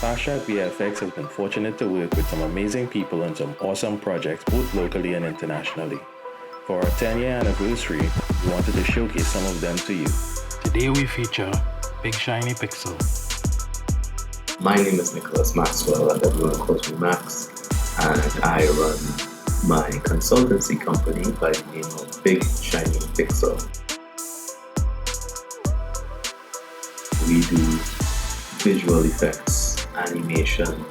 Phastraq VFX has been fortunate to work with some amazing people on some awesome projects both locally and internationally. For our 10-year anniversary, we wanted to showcase some of them to you. Today we feature Big Shiny Pixel. My name is Nicholas Maxwell, and everyone calls me Max, and I run my consultancy company by the name of Big Shiny Pixel. We do visual effects, animation,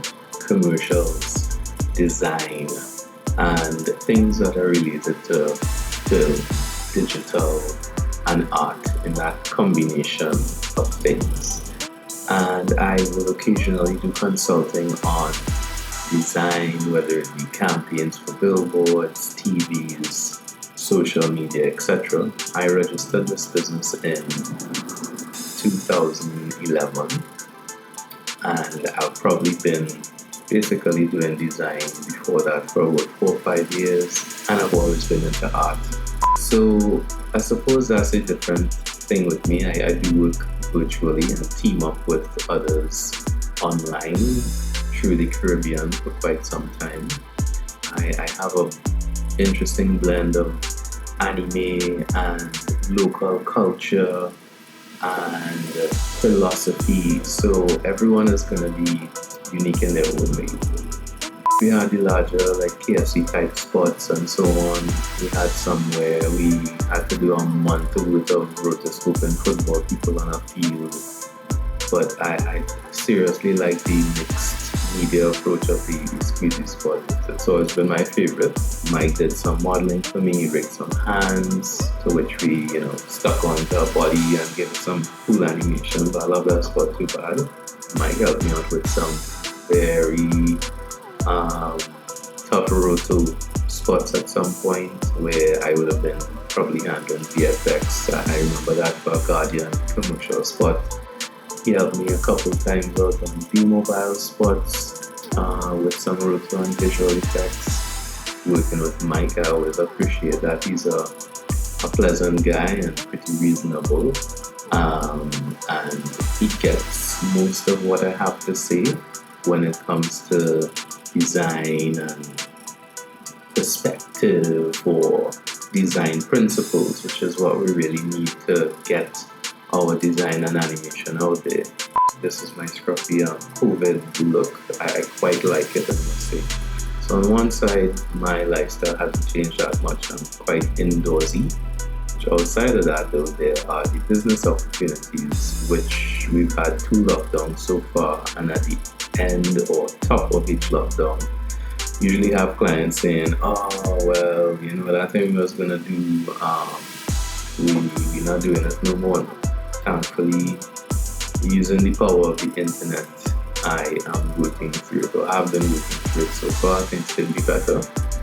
commercials, design, and things that are related to film, digital, and art in that combination of things. And I will occasionally do consulting on design, whether it be campaigns for billboards, TVs, social media, etc. I registered this business in 2011, and I've probably been basically doing design before that for about 4 or 5 years, and I've always been into art. So I suppose that's a different thing with me. I do work virtually and team up with others online through the Caribbean for quite some time. I have an interesting blend of anime and local culture and philosophy, so everyone is going to be unique in their own way. We had the larger like KFC type spots and so on. We had some where we had to do a month worth of rotoscoping football people on a field. But I seriously like the mixed media approach of the squeezy spot. It's always been my favorite. Mike did some modeling for me, rigged some hands, to which we, stuck onto a body and gave it some cool animation. But I love that spot too bad. Mike helped me out with some very tough roto spots at some point where I would have been probably handling VFX. I remember that for a Guardian commercial spot. He helped me a couple times out on B-Mobile spots with some roto and visual effects. Working with Mike, I always appreciate that. He's a pleasant guy and pretty reasonable. And he gets most of what I have to say when it comes to design and perspective or design principles, which is what we really need to get our design and animation out there. This is my scruffy COVID look. I quite like it, I must say. So on one side, my lifestyle hasn't changed that much. I'm quite indoorsy. Outside of that, though, there are the business opportunities, which we've had 2 lockdowns so far, and at the end or top of each lockdown, usually have clients saying, that thing we was gonna do, we're not doing it no more. Thankfully, using the power of the internet, I am working through it, or have been working through it so far. Things could be better.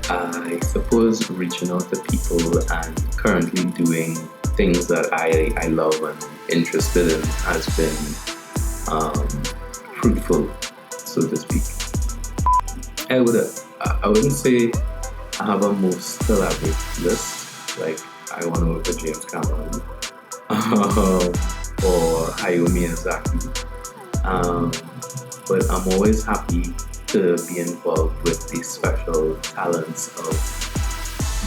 I suppose reaching out to people and currently doing things that I love and interested in has been fruitful, so to speak. I wouldn't say I have a most elaborate list, like I want to work with James Cameron or Hayao Miyazaki, but I'm always happy to be involved with the special talents of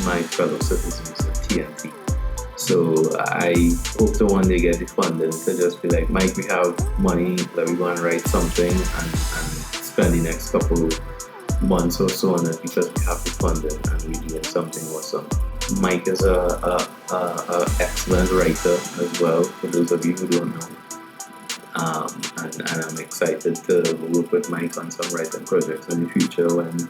my fellow citizens at TNT. So I hope to one day get the funding to just be like, Mike, we have money, let me go and write something and spend the next couple months or so on it because we have the funding and we're doing something awesome. Mike is a excellent writer as well, for those of you who don't know. And I'm excited to work with Mike on some writing projects in the future when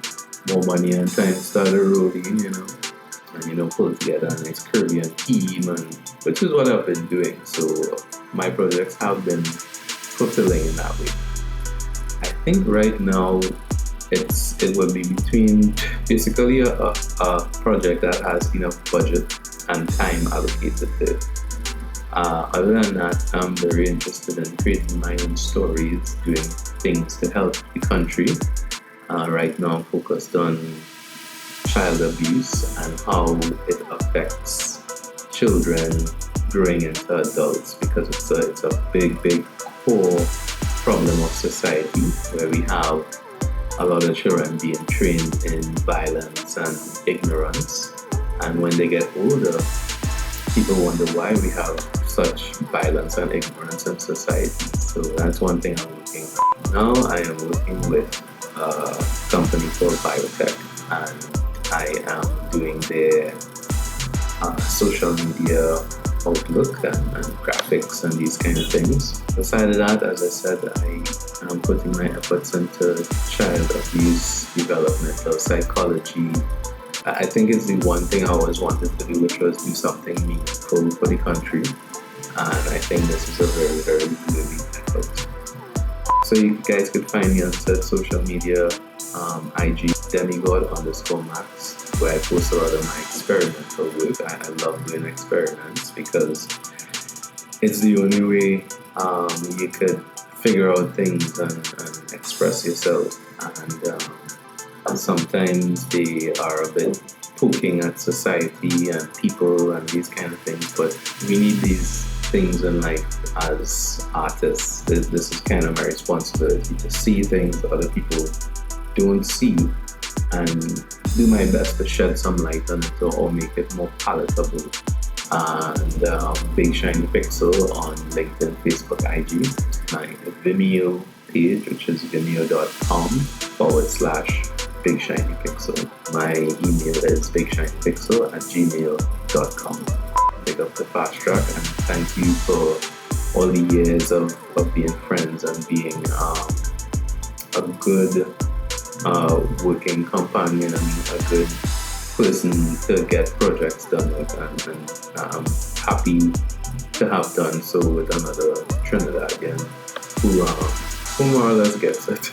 more money and time start rolling, and pull together a nice Caribbean team, which is what I've been doing. So my projects have been fulfilling in that way. I think right now it will be between basically a project that has enough budget and time allocated to it. Other than that, I'm very interested in creating my own stories, doing things to help the country. Right now I'm focused on child abuse and how it affects children growing into adults, because it's a big core problem of society where we have a lot of children being trained in violence and ignorance. And when they get older, people wonder why we have such violence and ignorance in society. So that's one thing I'm working on. Now I am working with a company called Biotech, and I am doing their social media outlook and graphics and these kind of things. Aside of that, as I said, I am putting my efforts into child abuse, developmental psychology. I think it's the one thing I always wanted to do, which was do something meaningful for the country. And I think this is a very, very worthy effort. So you guys could find me on social media, IG demigod_max, where I post a lot of my experimental work. I love doing experiments because it's the only way you could figure out things and express yourself. And sometimes they are a bit poking at society and people and these kind of things, but we need these things in life as artists. This is kind of my responsibility to see things that other people don't see and do my best to shed some light on it or make it more palatable. And Big Shiny Pixel on LinkedIn, Facebook, IG. My Vimeo page, which is vimeo.com/Big Shiny Pixel. My email is bigshinypixel@gmail.com. Pick up the Phastraq, and thank you for all the years of being friends and being a good working companion and a good person to get projects done with, and I'm happy to have done so with another Trinidadian who more or less gets it.